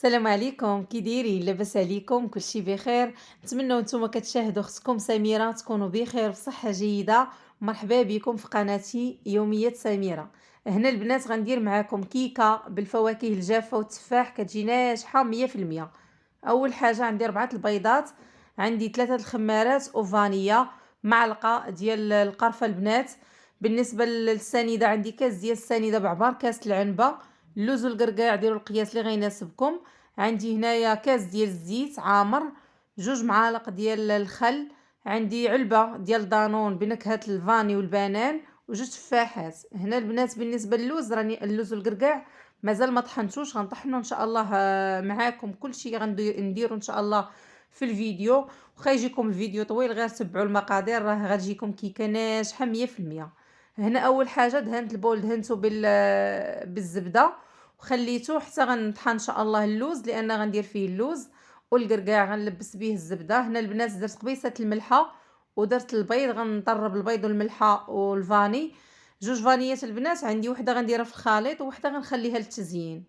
السلام عليكم، كي دايرين؟ لاباس عليكم؟ كلشي بخير؟ نتمنى وانتم كتشاهدوا اختكم سميرة تكونوا بخير بصحة جيدة. مرحبا بكم في قناتي يوميات سميرة. هنا البنات غندير معاكم كيكة بالفواكه الجافة والتفاح كتجي ناجحة 100%. اول حاجة عندي 4 البيضات، عندي 3 الخمارات وفانيا، معلقة ديال القرفة البنات. بالنسبة للسنيدة عندي كاس ديال السنيدة بعبار كاس العنبة. اللوز والقرقاع ديروا القياس اللي غيناسبكم. عندي هنايا كاس ديال الزيت عامر، 2 معالق ديال الخل، عندي علبة ديال دانون بنكهة الفاني والبنان، و2 تفاحات. هنا البنات بالنسبة للوز راني اللوز والقرقاع مازال ما طحنتوش، غنطحنو ان شاء الله معاكم كلشي نديرو ان شاء الله في الفيديو. وخا يجيكم الفيديو طويل غير تبعوا المقادير راه غتجيكم كيكه ناجحه 100%. هنا اول حاجه دهنت البول دهنته بالزبده، وخليته حتى غنطحن ان شاء الله اللوز لان غندير فيه اللوز، والقرقاع غنلبس به الزبده. هنا البنات درت قبيصه الملحه ودرت البيض، غنطرب البيض والملحه والفاني. 2 فانيات البنات عندي، وحده غنديرها في الخليط وحده غنخليها للتزيين.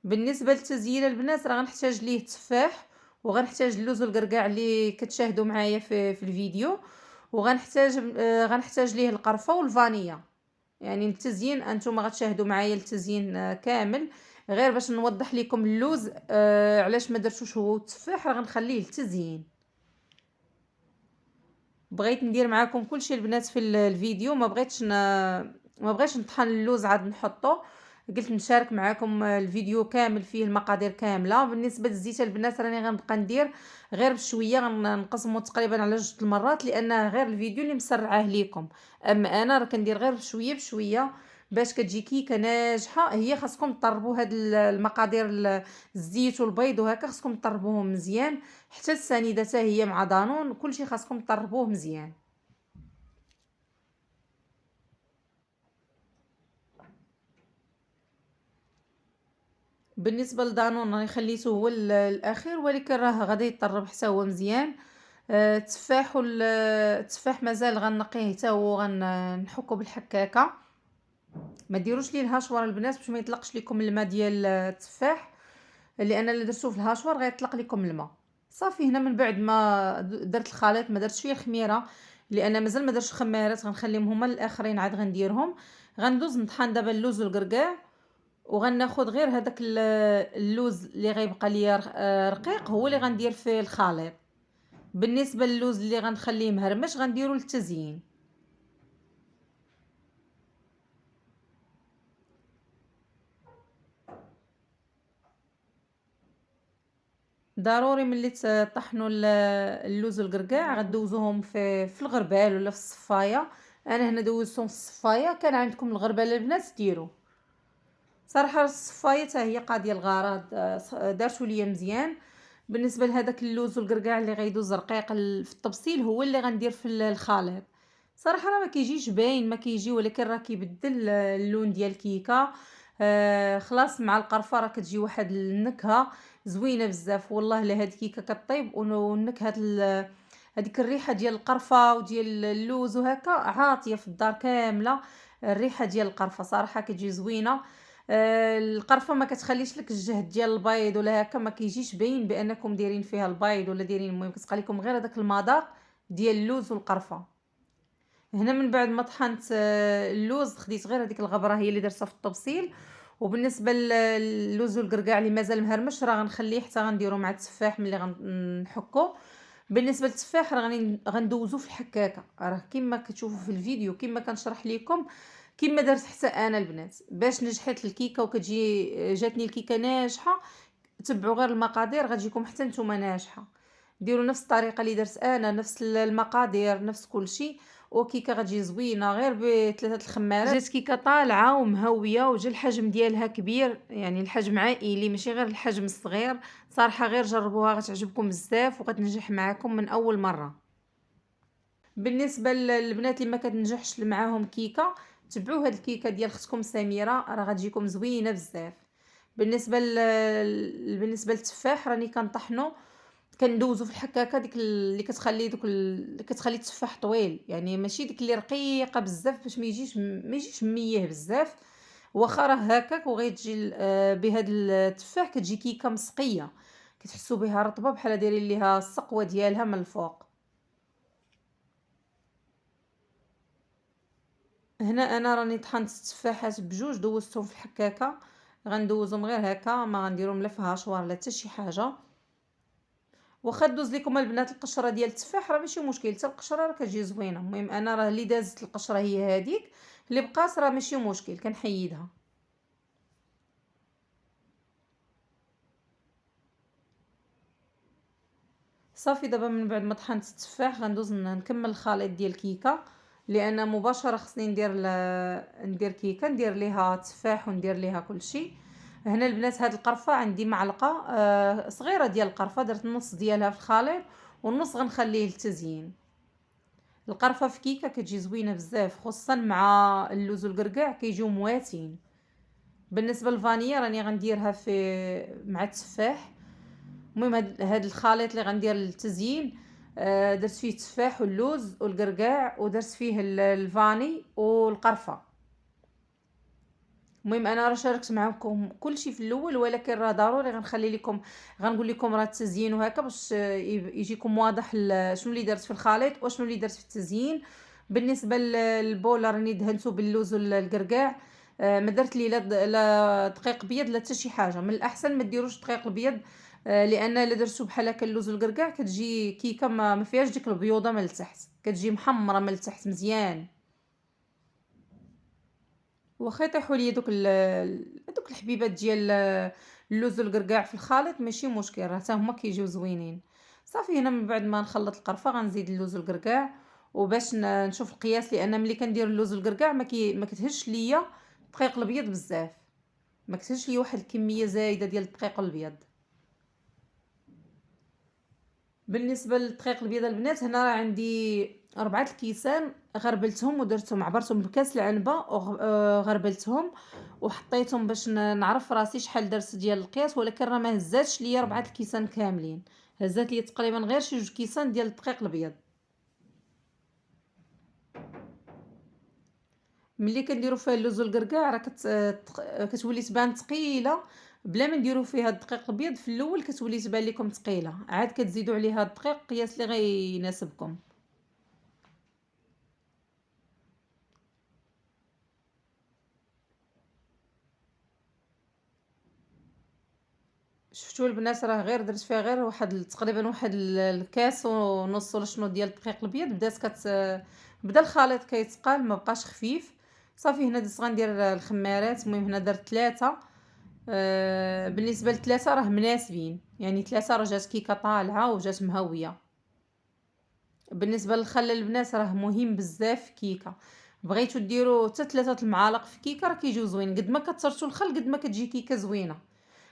بالنسبه للتزيين البنات راه غنحتاج ليه تفاح، وغنحتاج اللوز والقرقاع اللي كتشاهدوا معايا في الفيديو، وغنحتاج غنحتاج ليه القرفه والفانيلا. يعني التزيين انتم غتشاهدوا معايا التزيين كامل، غير باش نوضح لكم اللوز علاش ما درتوش هو التفاح راه غنخليه للتزيين. بغيت ندير معاكم كلشي البنات في الفيديو، ما بغيتش نطحن اللوز عاد نحطه، قلت نشارك معاكم الفيديو كامل فيه المقادير كامله. بالنسبه للزيت البنات راني غنبقى ندير غير بشويه، غنقسمو تقريبا على 2 المرات لان غير الفيديو اللي مسرعاه ليكم. اما انا راه كندير غير بشويه بشويه باش كتجي كيكه ناجحه. هي خاصكم تطربوا هاد المقادير، الزيت والبيض وهكا خاصكم تطربوهم مزيان، حتى السنيده حتى هي مع دانون كلشي خاصكم تطربوه مزيان. بالنسبه لدانون راني خليته هو الاخير، ولكن راه غادي يطرب حتى هو مزيان. التفاح التفاح مازال غنقيه حتى هو غنحكو بالحكاكه. ما ديروش ليه الهاشوار البنات باش ما يطلقش لكم الماء ديال التفاح، لان اللي درتو في الهاشوار غيطلق لكم الماء. صافي هنا من بعد ما درت الخليط ما درتش فيه الخميره لان مازال ما درتش خمارات، غنخليهم هما الاخرين عاد غنديرهم. غندوز نطحن دابا اللوز والقرقاع، وغناخد غير هذاك اللوز اللي غيبقى ليا رقيق هو اللي غندير في الخليط. بالنسبه للوز اللي غنخليه مهرمش غنديرو للتزيين. ضروري ملي تطحنوا اللوز والقرقاع غدوزوهم في الغربال ولا في الصفايه. انا هنا دوزتهم في الصفايه، كان عندكم الغربال البنات ديروا. صراحه الصفايه حتى هي قاضيه الغرض، دارتو ليا مزيان. بالنسبه لهذاك اللوز والقرقاع اللي غيدوز رقيق في التبصيل هو اللي غندير في الخليط. صراحه راه ما كيجيش باين ما كيجي، ولكن راه كيبدل اللون ديال الكيكه. خلاص مع القرفه راه كتجي واحد النكهه زوينه بزاف. والله لا هاد الكيكه كطيب والنكهه هذيك الريحه ديال القرفه وديال اللوز وهكا عاطيه في الدار كامله. الريحه ديال القرفه صراحه كتجي زوينه. القرفه ما كتخليش لك الجهد ديال البيض ولا هكا، ما كيجيش باين بانكم دايرين فيها البيض ولا دايرين، المهم كتبقى لكم غير هذاك المذاق ديال اللوز والقرفه. هنا من بعد ما طحنت اللوز خديت غير هذيك الغبره هي اللي درتها في التبصيل. وبالنسبه للوز والقرقاع اللي مازال مهرمش راه غنخليه حتى غنديرو مع التفاح ملي غنحكو. بالنسبه للتفاح راه غندوزو في الحكاكه، راه كما كتشوفوا في الفيديو كما كنشرح لكم، كما درت حتى انا البنات باش نجحت الكيكه وكتجي جاتني الكيكه ناجحه. تبعوا غير المقادير غتجيكم حتى نتوما ناجحه. ديروا نفس الطريقه اللي درت انا، نفس المقادير نفس كل شيء، وكيكه غتجي زوينه غير ب3 الخمارات. جات كيكه طالعه ومهويه وجا الحجم ديالها كبير، يعني الحجم عائلي ماشي غير الحجم الصغير. صراحه غير جربوها غتعجبكم بزاف وغتنجح معكم من اول مره. بالنسبه للبنات اللي ما كتنجحش معاهم كيكه، تبعوا هاد الكيكه ديال اختكم سميره راه غتجيكم زوينه بزاف. بالنسبه للتفاح راني كنطحنو، كندوزو في الحكاكه ديك اللي كتخلي اللي كتخلي التفاح طويل، يعني ماشي ديك اللي رقيقه بزاف باش ما يجيش ميه بزاف، واخا راه هكاك وغيتجي بهاد التفاح كتجي كيكه مسقيه، كتحسوا بها رطبه بحال دايرين ليها السقوه ديالها من الفوق. هنا انا راني طحنت التفاحات بجوج دوزتهم في الحكاكه، غندوزهم غير هكا، ما غنديرهم لا في هاشوار لا حتى شي حاجه. واخا دوز لكم البنات القشره ديال التفاح راه ماشي مشكل، حتى القشره راه كتجي زوينه. المهم انا راه اللي دازت القشره هي هذيك، اللي بقات راه ماشي مشكل كنحيدها. صافي دابا من بعد ما طحنت التفاح غندوز نكمل الخليط ديال الكيكه، لان مباشره خصني ندير كيكه ندير ليها تفاح وندير ليها كلشي. هنا البنات هاد القرفه عندي معلقه صغيره ديال القرفه، درت النص ديالها في الخليط والنص غنخليه للتزيين. القرفه في كيكه كتجي زوينه بزاف، خصوصا مع اللوز والقرقاع كيجيو مواتين. بالنسبه للفانيا راني غنديرها مع التفاح. المهم هاد الخليط اللي غندير للتزيين درت فيه التفاح واللوز والقرقاع ودرت فيه الفاني والقرفه. المهم انا راه شاركت معكم كلشي في الاول، ولكن راه ضروري غنخلي لكم، غنقول لكم راه التزيين وهكا باش يجيكم واضح شنو اللي درت في الخليط وشنو اللي درت في التزيين. بالنسبه للبول راني دهنته باللوز والقرقاع. ما درت لي لا دقيق ابيض لا حتى شي حاجه. من الاحسن ما ديروش دقيق ابيض، لان الا درتو بحال هكا اللوز والقرقاع كتجي كيكه ما فيهاش ديك البيوضه من التحت، كتجي محمره من التحت مزيان. واخا يطيحوا لي دوك الحبيبات ديال اللوز والقرقاع في الخليط ماشي مشكل، راه حتى هما كيجيو زوينين. صافي هنا من بعد ما نخلط القرفه غنزيد اللوز والقرقاع، وباش نشوف القياس، لان ملي كندير اللوز والقرقاع ما كتهش ليا الدقيق الابيض بزاف، ما كتهش ليا واحد الكميه زايده ديال الدقيق الابيض. بالنسبه للدقيق البيض البنات هنا راه عندي 4 الكيسان، غربلتهم ودرتهم عبرتهم بكاس العنبه وغربلتهم وحطيتهم باش نعرف راسي شحال درت ديال القياس، ولكن راه ما هزاتش ليا 4 الكيسان كاملين، هزات ليا تقريبا غير شي 2 كيسان ديال الدقيق الابيض. ملي كنديروا فيها اللوز والقرقاع راه كتولي تبان ثقيله، بلا ما نديروا فيها الدقيق الابيض في الاول كتولي تبان لكم ثقيله، عاد كتزيدوا عليها الدقيق قياس اللي غيناسبكم. شفتوا البنات راه غير درت فيها غير تقريبا واحد الكاس ونص ولا شنو ديال الدقيق الابيض، بدا الخليط كيتقال ما بقاش خفيف. صافي هنا دزت غندير الخمارات. المهم هنا درت 3. بالنسبه لثلاثة راه مناسبين، يعني 3 راه جات كيكه طالعه وجات مهويه. بالنسبه للخل البنات راه مهم بزاف في كيكه، بغيتو ديروا حتى 3 المعالق في كيكه راه كيجيو زوين، قد ما كثرتوا الخل قد ما كتجي كيكه زوينه.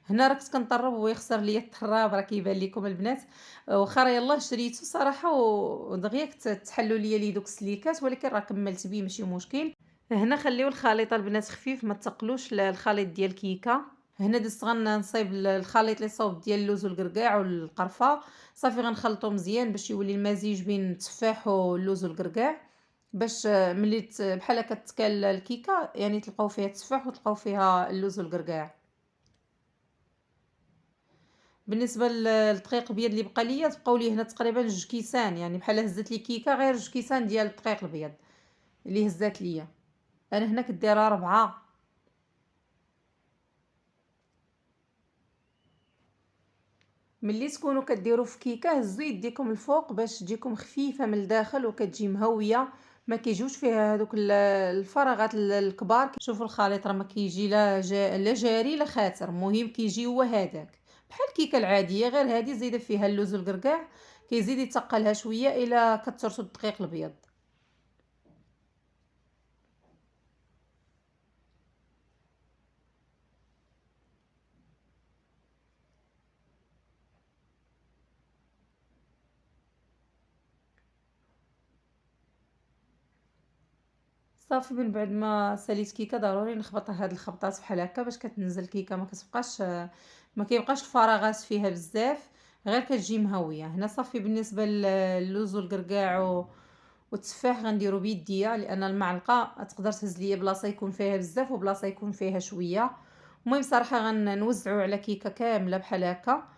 هنا راه كنت كنطرب ويخسر ليا الطراب، راه كيبان لكم البنات. واخا راه يلاه شريته صراحه ودغيا تحلوا ليا دوك السليكات، ولكن راه كملت بيه ماشي مشكل. هنا خليو الخليط البنات خفيف، ما تقلوش الخليط ديال الكيكه. هنا دزت غنصايب الخليط اللي صوب ديال اللوز والقرقاع والقرفه. صافي غنخلطو مزيان باش يولي المزيج بين التفاح واللوز والقرقاع، باش ملي بحال هكا تكال الكيكه يعني تلقاو فيها التفاح وتلقاو فيها اللوز والقرقاع. بالنسبه للدقيق الابيض اللي بقى ليا تبقاو لي هنا تقريبا 2 كيسان، يعني بحال هزت لي كيكه غير 2 كيسان ديال الدقيق الابيض اللي هزات ليا. انا هنا كديرها 4. ملي تكونوا كديروا في كيكه هزوا يديكم الفوق باش تجيكم خفيفه من الداخل وكتجي مهويه، ما كيجيوش فيها هذوك الفراغات الكبار. شوفوا الخليط راه ما كيجي لا جاري لا خاتر، المهم كيجي هو هذاك بحال الكيكه العاديه، غير هذه زايده فيها اللوز والقرقاع كيزيد يتقلها شويه الا كثرتوا الدقيق الابيض. صافي من بعد ما ساليت كيكه ضروري نخبط هاد الخبطات بحال هكا باش كتنزل كيكه ما كتبقاش، ما كيبقاش الفراغات فيها بزاف، غير كتجي مهويه. هنا صافي بالنسبه للوز والقرقاع والتفاح غنديرو بيديا، لان المعلقه تقدر تهز ليا بلاصه يكون فيها بزاف وبلاصه يكون فيها شويه. المهم صراحه غنوزعو على كيكه كامله بحال هكا.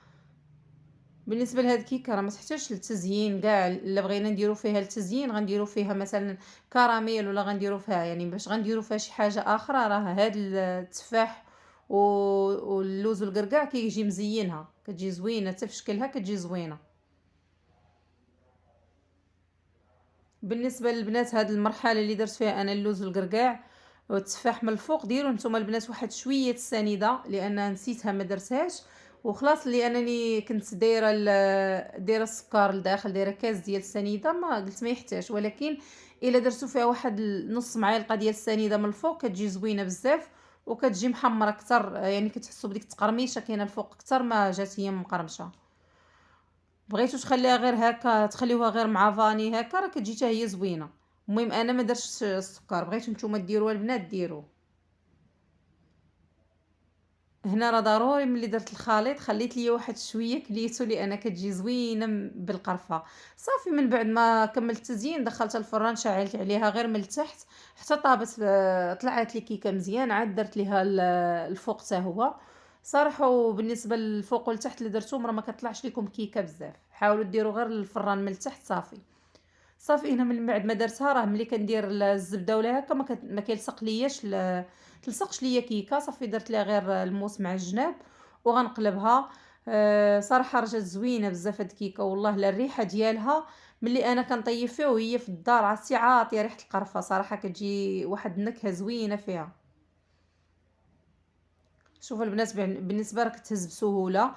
بالنسبه لهاد الكيكه راه ما تحتاجش للتزيين كاع، الا بغينا نديرو فيها التزيين غنديرو فيها مثلا كراميل، ولا غنديرو فيها يعني باش غنديرو فيها شي حاجه اخرى، راه هاد التفاح واللوز والقرقاع كيجي مزينها، كتجي زوينه حتى في شكلها كتجي زوينه. بالنسبه للبنات هاد المرحله اللي درت فيها انا اللوز والقرقاع والتفاح من الفوق، ديروا نتوما البنات واحد شويه السنيده لان نسيتها ما درتهاش وخلاص، لانني كنت دايره السكر لداخل، دايره كاس ديال السنيده، ما قلت ما يحتاج. ولكن الا درتو فيها واحد نص معلقه ديال السنيده من الفوق كتجي زوينه بزاف وكتجي محمره اكثر، يعني كتحسوا بديك التقرميشه كاينه الفوق اكثر ما جات هي مقرمشه. بغيتو تخليها غير هكا تخليوها غير مع فاني هكا راه كتجي حتى هي زوينه. المهم انا ما درتش السكر، بغيتو نتوما ديروها البنات ديروه. هنا راه ضروري ملي درت الخليط خليت ليا واحد شويه كليتو لان كتجي زوينه بالقرفه. صافي من بعد ما كملت التزيين دخلتها الفران، شعلت عليها غير من التحت حتى طابت، طلعت لي كيكه مزيان. عاد درت ليها الفوق حتى هو صراحه. وبالنسبه للفوق والتحت اللي درتهم راه ما كطلعش لكم كيكه بزاف، حاولوا ديروا غير الفران من التحت صافي. صافي هنا من بعد ما درتها راه ملي كندير الزبده ولا هكا ما كيلصق لياش تلصقش ليا كيكه. صافي درت ليها غير الموس مع الجناب وغنقلبها. صراحه رجعت زوينه بزاف هاد الكيكه والله. لا الريحه ديالها ملي انا كنطيب فيها وهي في الدار عرفتي عاطيه ريحه القرفه، صراحه كتجي واحد النكهه زوينه فيها. شوفوا البنات بالنسبه راه كتهز بسهوله.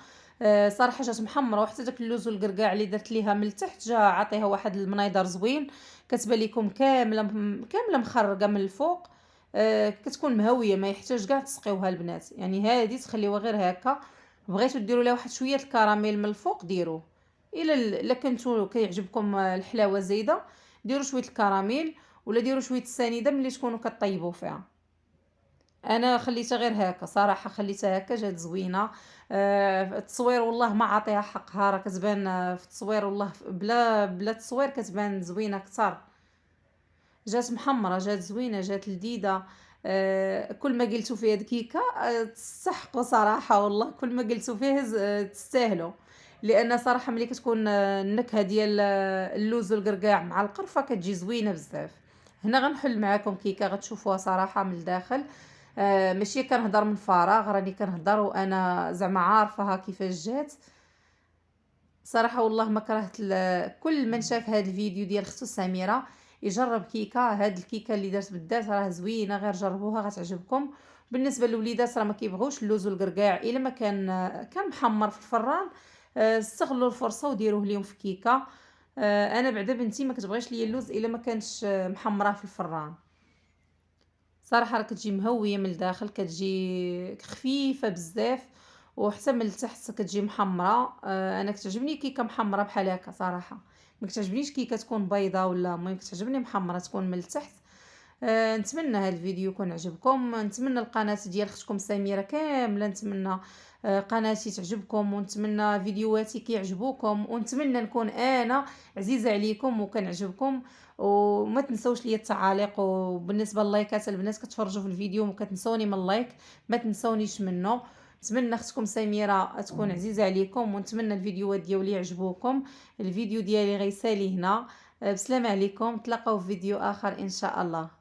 صراحه جات محمره، وحتى داك اللوز والقرقاع اللي درت ليها من التحت جا عطيها واحد المنيضر زوين. كتبان لكم كامله كامله مخرقه من الفوق. كتكون مهويه ما يحتاج كاع تسقيوها البنات، يعني هذه تخليوها غير هكا. بغيتو ديروا لها واحد شويه الكراميل من الفوق ديروه. الا كنتو كيعجبكم الحلاوه زايده ديروا شويه الكراميل، ولا ديروا شويه السنيده ملي تكونوا كطيبوا فيها. انا خليتها غير هكا صراحه، خليتها هكا جات زوينه. التصوير والله ما عطيها حقها، راه كتبان في التصوير والله بلا تصوير كتبان زوينه اكثر. جات محمره جات زوينه جات لذيذه. كل ما قلتو فيها دكيكه تستحقوا صراحه والله، كل ما قلتو فيه تستاهلوا. لان صراحه ملي كتكون النكهه ديال اللوز والقرقاع مع القرفه كتجي زوينه بزاف. هنا غنحل معاكم كيكه غتشوفوها صراحه من الداخل. ماشي كنهضر من فراغ، راني كنهضر وانا زعما عارفاها كيفاش جات. صراحه والله ما كرهت كل من شاف هذا الفيديو ديال اختو سميره يجرب كيكه. هاد الكيكه اللي درت بالذات راه زوينه، غير جربوها غتعجبكم. بالنسبه للوليدات راه ما كيبغوش اللوز والقرقاع الا ما كان محمر في الفران. استغلوا الفرصه وديروه ليهم في كيكه. انا بعدا بنتي ما كتبغيش ليا اللوز الا ما كانش محمراه في الفران. صراحه راه كتجي مهويه من الداخل، كتجي خفيفه بزاف، وحتى من التحت كتجي محمره. انا كتعجبني كيكه محمره بحال هكا صراحه. ما كتعجبنيش كيكه تكون بيضه ولا، المهم كتعجبني محمره تكون من التحت. نتمنى هذا الفيديو يكون عجبكم، نتمنى القناه ديال اختكم سميره كامله، نتمنى قناتي تعجبكم، ونتمنى فيديوهاتي كيعجبوكم، ونتمنى نكون انا عزيزه عليكم وكنعجبكم. وما تنسوش لي التعاليق، وبالنسبه لللايكات البنات كتفرجوا في الفيديو وما كتنسوني من اللايك، ما تنسونيش منه. نتمنى اختكم سميره تكون عزيزه عليكم، ونتمنى الفيديوهات ديالي يعجبوكم. الفيديو ديالي غيسالي هنا. بسلام عليكم، تلاقاو في فيديو اخر ان شاء الله.